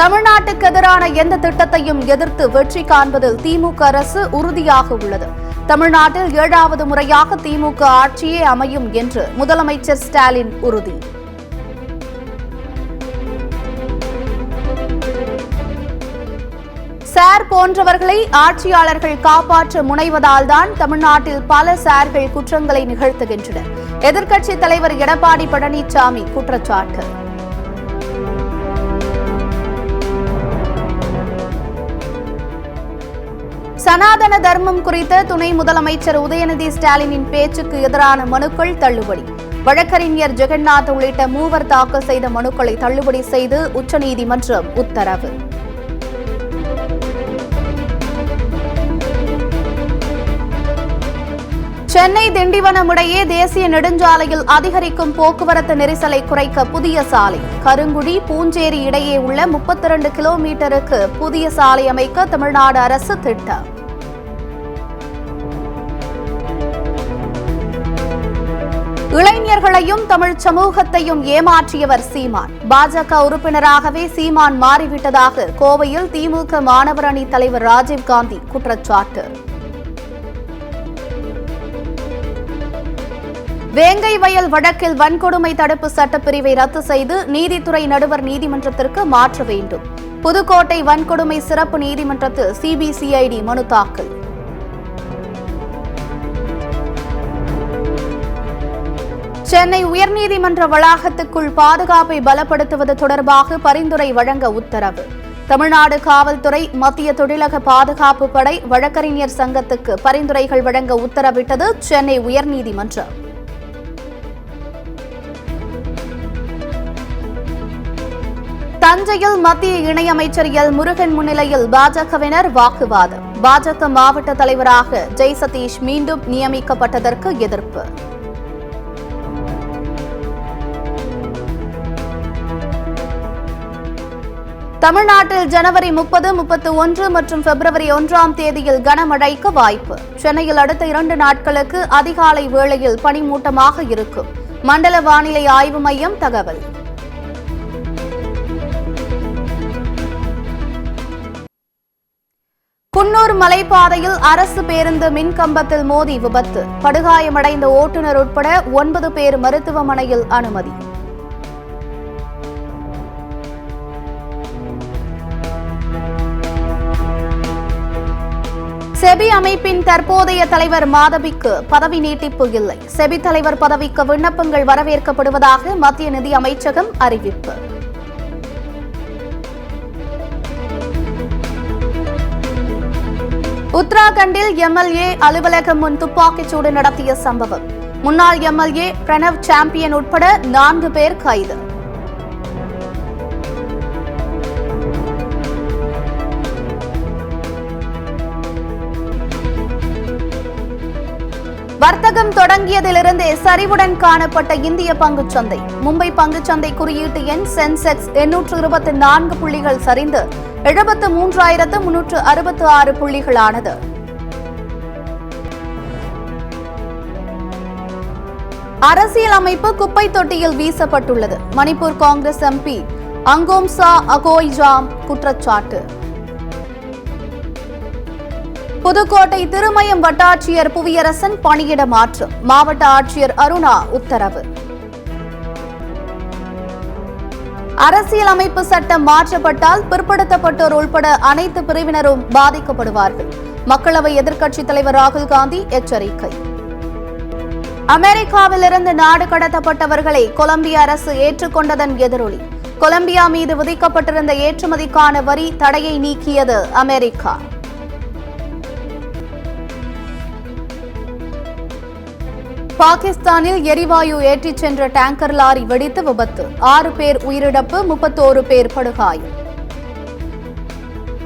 தமிழ்நாட்டுக்கு எதிரான எந்த திட்டத்தையும் எதிர்த்து வெற்றி காண்பதில் திமுக அரசு உறுதியாக உள்ளது. தமிழ்நாட்டில் 7வது முறையாக திமுக ஆட்சியே அமையும் என்று முதலமைச்சர் ஸ்டாலின் உறுதி. சார் போன்றவர்களை ஆட்சியாளர்கள் காப்பாற்ற முனைவதால்தான் தமிழ்நாட்டில் பல சார்கள் குற்றங்களை நிகழ்த்துகின்றனர். எதிர்க்கட்சித் தலைவர் எடப்பாடி பழனிசாமி குற்றச்சாட்டு. சனாதன தர்மம் குறித்த துணை முதலமைச்சர் உதயநிதி ஸ்டாலினின் பேச்சுக்கு எதிரான மனுக்கள் தள்ளுபடி. வழக்கறிஞர் ஜெகநாத் உள்ளிட்ட 3 தாக்கல் செய்த மனுக்களை தள்ளுபடி செய்து உச்சநீதிமன்றம் உத்தரவு. சென்னை திண்டிவனம் இடையே தேசிய நெடுஞ்சாலையில் அதிகரிக்கும் போக்குவரத்து நெரிசலை குறைக்க புதிய சாலை. கருங்குடி பூஞ்சேரி இடையே உள்ள 32 கிலோமீட்டருக்கு புதிய சாலை அமைக்க தமிழ்நாடு அரசு திட்டம். இளைஞர்களையும் தமிழ் சமூகத்தையும் ஏமாற்றியவர் சீமான். பாஜக உறுப்பினராகவே சீமான் மாறிவிட்டதாக கோவையில் திமுக மாணவர் அணி தலைவர் ராஜீவ்காந்தி குற்றச்சாட்டு. வேங்கை வயல் வழக்கில் வன்கொடுமை தடுப்பு சட்டப்பிரிவை ரத்து செய்து நீதித்துறை நடுவர் நீதிமன்றத்திற்கு மாற்ற வேண்டும். புதுக்கோட்டை வன்கொடுமை சிறப்பு நீதிமன்றத்தில் சிபிசிஐடி மனு தாக்கல். சென்னை உயர்நீதிமன்ற வளாகத்துக்குள் பாதுகாப்பை பலப்படுத்துவது தொடர்பாக பரிந்துரை வழங்க உத்தரவு. தமிழ்நாடு காவல்துறை, மத்திய தொழிலக பாதுகாப்பு படை, வழக்கறிஞர் சங்கத்துக்கு பரிந்துரைகள் வழங்க உத்தரவிட்டது சென்னை உயர்நீதிமன்றம். தஞ்சையில் மத்திய இணையமைச்சர் எல் முருகன் முன்னிலையில் பாஜகவினர் வாக்குவாதம். பாஜக மாவட்ட தலைவராக ஜெய் சதீஷ் மீண்டும் நியமிக்கப்பட்டதற்கு எதிர்ப்பு. தமிழ்நாட்டில் ஜனவரி 30, 31 மற்றும் பிப்ரவரி 1ஆம் தேதியில் கனமழைக்கு வாய்ப்பு. சென்னையில் அடுத்த 2 நாட்களுக்கு அதிகாலை வேளையில் பனிமூட்டமாக இருக்கும். மண்டல வானிலை ஆய்வு மையம் தகவல். குன்னூர் மலைப்பாதையில் அரசு பேருந்து மின்கம்பத்தில் மோதி விபத்து. படுகாயமடைந்த ஓட்டுநர் உட்பட 9 பேர் மருத்துவமனையில் அனுமதி. செபி அமைப்பின் தற்போதைய தலைவர் மாதவிக்கு பதவி நீட்டிப்பு இல்லை. செபி தலைவர் பதவிக்கு விண்ணப்பங்கள் வரவேற்கப்படுவதாக மத்திய நிதி அமைச்சகம் அறிவிப்பு. உத்தராகண்டில் எம்எல்ஏ அலுவலகம் முன் துப்பாக்கிச்சூடு நடத்திய சம்பவம். முன்னாள் எம்எல்ஏ பிரணவ் சாம்பியன் உட்பட 4 பேர் கைது. வர்த்தகம் தொடங்கியதிலிருந்தே சரிவுடன் காணப்பட்ட இந்திய பங்குச்சந்தை. மும்பை பங்குச்சந்தை குறியீட்டு எண் சென்செக்ஸ் 824 புள்ளிகள் சரிந்து 73,366 புள்ளிகளானது. அரசியல் அமைப்பு குப்பை தொட்டியில் வீசப்பட்டுள்ளது. மணிப்பூர் காங்கிரஸ் எம்பி அங்கோம்சா அகோய்ஜாம் குற்றச்சாட்டு. புதுக்கோட்டை திருமயம் வட்டாட்சியர் புவியரசன் பணியிட மாற்றம். மாவட்ட ஆட்சியர் அருணா உத்தரவு. அரசியலமைப்பு சட்டம் மாற்றப்பட்டால் பிற்படுத்தப்பட்டோர் உள்பட அனைத்து பிரிவினரும் பாதிக்கப்படுவார்கள். மக்களவை எதிர்க்கட்சித் தலைவர் ராகுல் காந்தி எச்சரிக்கை. அமெரிக்காவிலிருந்து நாடு கடத்தப்பட்டவர்களை கொலம்பியா அரசு ஏற்றுக்கொண்டதன் எதிரொலி. கொலம்பியா மீது விதிக்கப்பட்டிருந்த ஏற்றுமதிக்கான வரி தடையை நீக்கியது அமெரிக்கா. பாகிஸ்தானில் எரிவாயு ஏற்றிச் சென்ற டேங்கர் லாரி வெடித்து விபத்து. 6 பேர் உயிரிழப்பு, 31 பேர் படுகாயம்.